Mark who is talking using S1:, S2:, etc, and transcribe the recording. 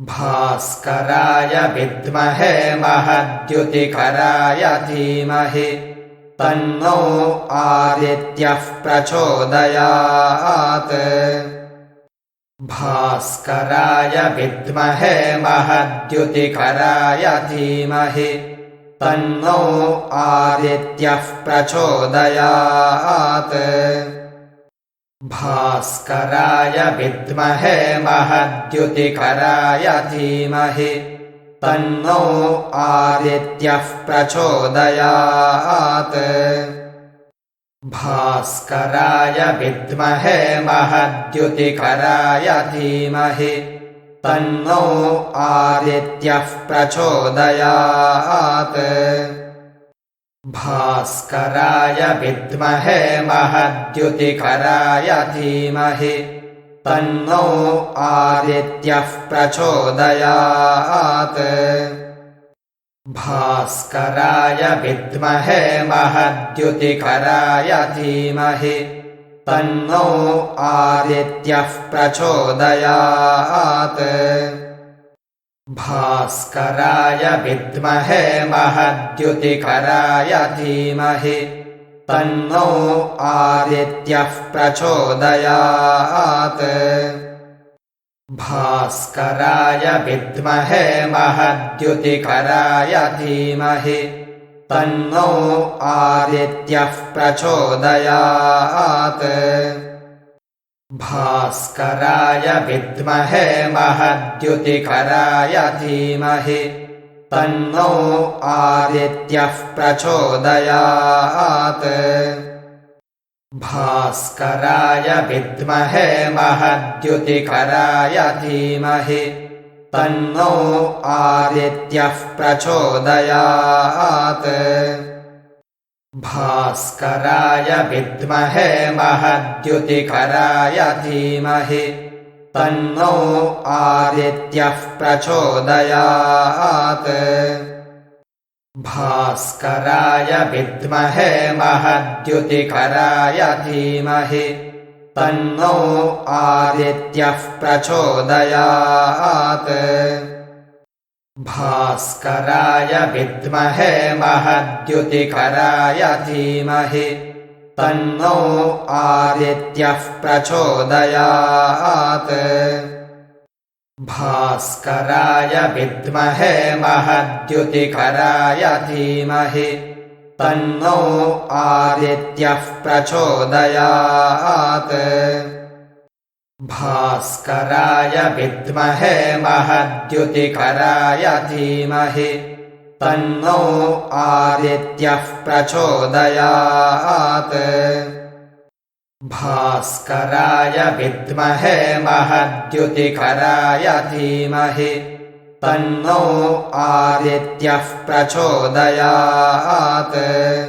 S1: भास्कराय विद्महे महद्युतिकराय धीमहि तन्नो आदित्यः प्रचोदयात्। भास्कराय विद्महे महद्युतिकराय धीमहि तन्नो आदित्यः प्रचोदयात्। भास्कराय विद्महे महद्युतिकराय धीमहि तन्नो आदित्यः प्रचोदयात्। भास्कराय विद्महे महद्युतिकराय धीमहि तन्नो आदित्यः प्रचोदयात्। भास्कराय विद्महे महद्युतिकराय धीमहि तन्नो आदित्यः प्रचोदयात्। भास्कराय विद्महे महद्युतिकराय धीमहि तन्नो आदित्यः प्रचोदयात्। भास्कराय विद्महे महद्युतिकराय धीमहि तन्नो आदित्यः प्रचोदयात्। भास्कराय विद्महे महद्युतिकराय धीमहि तन्नो आदित्यः प्रचोदयात्। भास्कराय विद्महे महद्युतिकराय धीमहि तन्नो आदित्यः प्रचोदयात्। भास्कराय विद्महे महद्युतिकराय धीमहि तन्नो आदित्यः प्रचोदयात्। भास्कराय विद्महे महद्युतिकराय धीमहि तन्नो आदित्यः प्रचोदयात्। भास्कराय विद्महे महद्युतिकराय धीमहि तन्नो आदित्यः प्रचोदयात्। भास्कराय विद्महे महद्युतिकराय धीमहि तन्नो आदित्यः प्रचोदयात्। भास्कराय विद्महे महद्युतिकराय धीमहि तन्नो आदित्यः प्रचोदयात्। भास्कराय विद्महे महद्युतिकराय धीमहि तन्नो आदित्यः प्रचोदयात्। भास्कराय विद्महे महद्युतिकराय धीमहि तन्नो आदित्यः प्रचोदयात्।